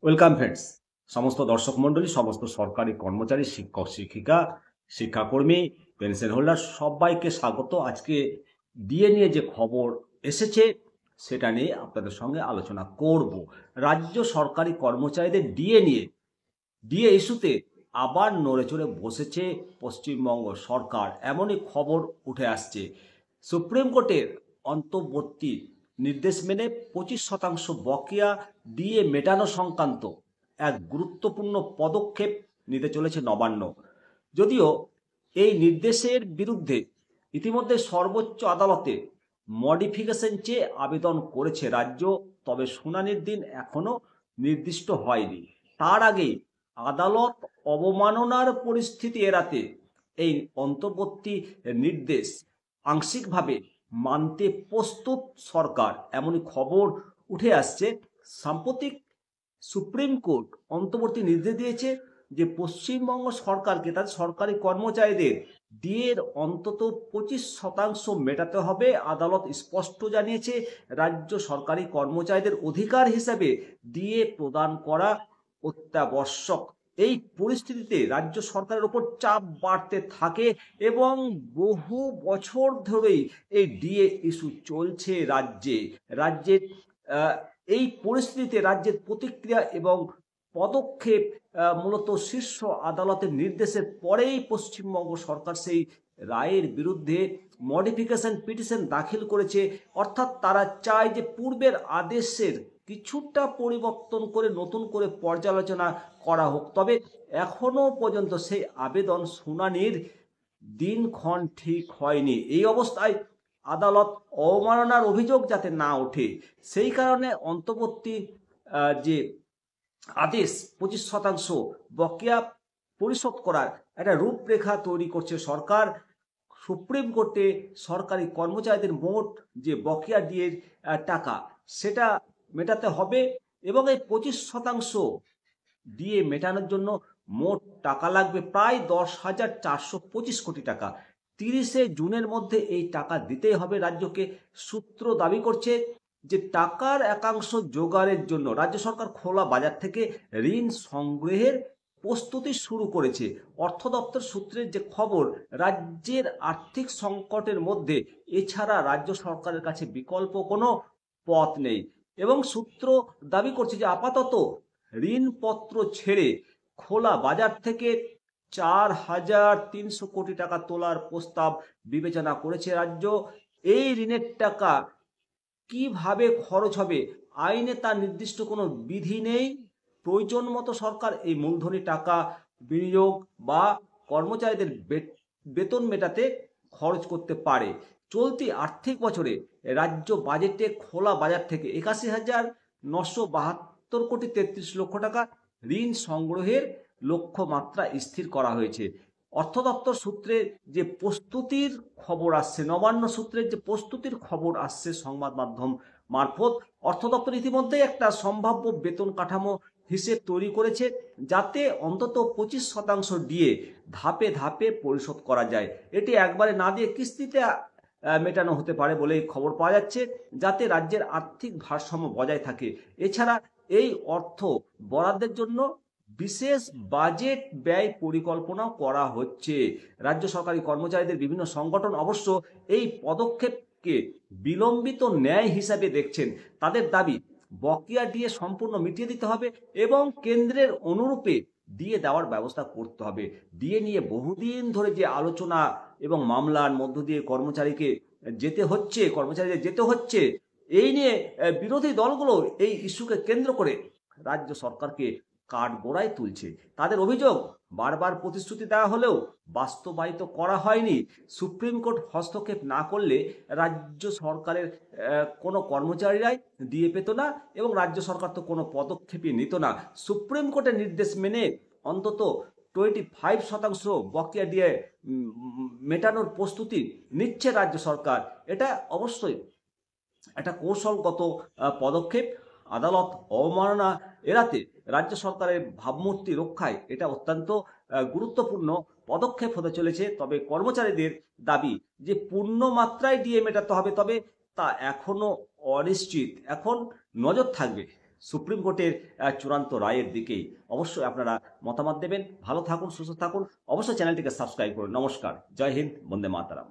Welcome friends. সমস্ত দর্শক মণ্ডলী, সমস্ত সরকারি কর্মচারী, শিক্ষক শিক্ষিকা, শিক্ষাকর্মী, পেনশন হোল্ডার সবাইকে স্বাগত। আজকে ডিএ নিয়ে যে খবর এসেছে সেটা নিয়ে আপনাদের সঙ্গে আলোচনা করব। রাজ্য সরকারি কর্মচারীদের ডিএ ইস্যুতে আবার নড়ে চড়ে বসেছে পশ্চিমবঙ্গ সরকার, এমনই খবর উঠে আসছে। সুপ্রিম কোর্টের অন্তর্বর্তী নির্দেশ মেনে 25% বকেয়া ডিএ মেটানো সংক্রান্ত এক গুরুত্বপূর্ণ পদক্ষেপ নিতে চলেছে নবান্ন। যদিও এই নির্দেশের বিরুদ্ধে ইতিমধ্যে সর্বোচ্চ আদালতে মডিফিকেশন চেয়ে আবেদন করেছে রাজ্য, তবে শুনানির দিন এখনো নির্দিষ্ট হয়নি। তার আগে আদালত অবমাননার পরিস্থিতি এড়াতে এই অন্তর্বর্তী নির্দেশ আংশিকভাবে মানতে প্রস্তুত সরকার, এমনই খবর উঠে আসছে। সাম্প্রতিক সুপ্রিম কোর্ট অন্তর্বর্তী নির্দেশ দিয়েছে যে পশ্চিমবঙ্গ সরকারকে তাদের সরকারি কর্মচারীদের ডিএর অন্তত 25% মেটাতে হবে। আদালত স্পষ্ট জানিয়েছে রাজ্য সরকারি কর্মচারীদের অধিকার হিসাবে ডিএ প্রদান করা অত্যাবশ্যক। এই পরিস্থিতিতে রাজ্য সরকারের উপর চাপ বাড়তে থাকে এবং বহু বছর ধরেই এই ডিএ ইস্যু চলছে রাজ্যের এই পরিস্থিতিতে রাজ্যের প্রতিক্রিয়া এবং পদক্ষেপ মূলত শীর্ষ আদালতের নির্দেশের পরেই পশ্চিমবঙ্গ সরকার সেই রায়ের বিরুদ্ধে মডিফিকেশন পিটিশন দাখিল করেছে। অর্থাৎ তারা চায় যে পূর্বের আদেশের কিছুটা পরিবর্তন করে নতুন করে পর্যালোচনা করা হোক। তবে এখনো পর্যন্ত সেই আবেদন শুনানির দিনক্ষণ ঠিক হয়নি। এই অবস্থায় আদালত অবমাননার অভিযোগ যাতে না ওঠে সেই কারণে অন্তর্বর্তী যে আদেশ 25% বকেয়া পরিশোধ করার একটা রূপরেখা তৈরি করছে সরকার। সুপ্রিম কোর্টে সরকারি কর্মচারীদের মোট যে বকেয়া ডিএর টাকা সেটা মেটাতে হবে এবং এই 25% ডিএ মেটানোর জন্য মোট টাকা লাগবে প্রায় 10,425 কোটি টাকা। 30শে জুনের মধ্যে এই টাকা দিতেই হবে রাজ্যকে। সূত্র দাবি করছে যে টাকার একাংশ জোগাড়ের জন্য রাজ্য সরকার খোলা বাজার থেকে ঋণ সংগ্রহের প্রস্তুতি শুরু করেছে। অর্থ দপ্তর সূত্রের যে খবর, রাজ্যের আর্থিক সংকটের মধ্যে এছাড়া রাজ্য সরকারের কাছে বিকল্প কোনো পথ নেই এবং সূত্র দাবি করছে যে আপাতত ঋণপত্র ছেড়ে খোলা বাজার থেকে 4,300 কোটি টাকা তোলার প্রস্তাব বিবেচনা করেছে রাজ্য। এই ঋণের টাকা কিভাবে খরচ হবে আইনে তার নির্দিষ্ট কোনো বিধি নেই। প্রয়োজন মতো সরকার এই মূলধনী টাকা বিনিয়োগ বা কর্মচারীদের বেতন মেটাতে খরচ করতে পারে। চলতি আর্থিক বছরে রাজ্য বাজেটে খোলা বাজার থেকে 81,972 কোটি 33 লক্ষ টাকা ঋণ সংগ্রহের লক্ষ্যমাত্রা স্থির করা হয়েছে। অর্থ দপ্তর সূত্রে যে প্রস্তুতির খবর আসছে, নবান্ন সূত্রের যে প্রস্তুতির খবর আসছে সংবাদ মাধ্যম মারফত, অর্থ দপ্তর ইতিমধ্যেই একটা সম্ভাব্য বেতন কাঠামো হিসেব তৈরি করেছে যাতে অন্তত 25% ডিএ ধাপে ধাপে পরিশোধ করা যায়। এটি একবারে না দিয়ে কিস্তিতে মেটানো হতে পারে বলে খবর পাওয়া যাচ্ছে, যাতে রাজ্যের আর্থিক ভারসাম্য বজায় থাকে। এছাড়া এই অর্থ বরাদ্দের জন্য বিশেষ বাজেট ব্যয় পরিকল্পনাও করা হচ্ছে। রাজ্য সরকারি কর্মচারীদের বিভিন্ন সংগঠন অবশ্য এই পদক্ষেপকে বিলম্বিত ন্যায় হিসাবে দেখছেন। তাদের দাবি বকেয়া ডিএ সম্পূর্ণ মিটিয়ে দিতে হবে এবং কেন্দ্রের অনুরূপে ডিএ দেওয়ার ব্যবস্থা করতে হবে। ডিএ নিয়ে বহুদিন ধরে যে আলোচনা এবং মামলার মধ্য দিয়ে কর্মচারীদের যেতে হচ্ছে, এই নিয়ে বিরোধী দলগুলো এই ইস্যুকে কেন্দ্র করে রাজ্য সরকারকে কাঠগড়ায় তুলছে। তাদের অভিযোগ, বারবার প্রতিশ্রুতি দেওয়া হলেও বাস্তবায়িত করা হয়নি। সুপ্রিম কোর্ট হস্তক্ষেপ না করলে রাজ্য সরকারের কোনো কর্মচারীরাই দিয়ে পেত না এবং রাজ্য সরকার তো কোনো পদক্ষেপই নিত না। সুপ্রিম কোর্টের নির্দেশ মেনে অন্তত 25% বকেয়া দিয়ে মেটানোর প্রস্তুতি নিচ্ছে রাজ্য সরকার। এটা অবশ্যই একটা কৌশলগত পদক্ষেপ। আদালত অবমাননা এড়াতে রাজ্য সরকারের ভাবমূর্তি রক্ষায় এটা অত্যন্ত গুরুত্বপূর্ণ পদক্ষেপ হতে চলেছে। তবে কর্মচারীদের দাবি যে পূর্ণ মাত্রায় ডিএ মেটাতে হবে, তবে তা এখনো অনিশ্চিত। এখন নজর থাকবে সুপ্রিম কোর্টের চূড়ান্ত রায়ের দিকেই অবশ্যই আপনারা মতামত দেবেন। ভালো থাকুন, সুস্থ থাকুন, অবশ্যই চ্যানেলটিকে সাবস্ক্রাইব করুন। নমস্কার, জয় হিন্দ, বন্দে মাতারাম।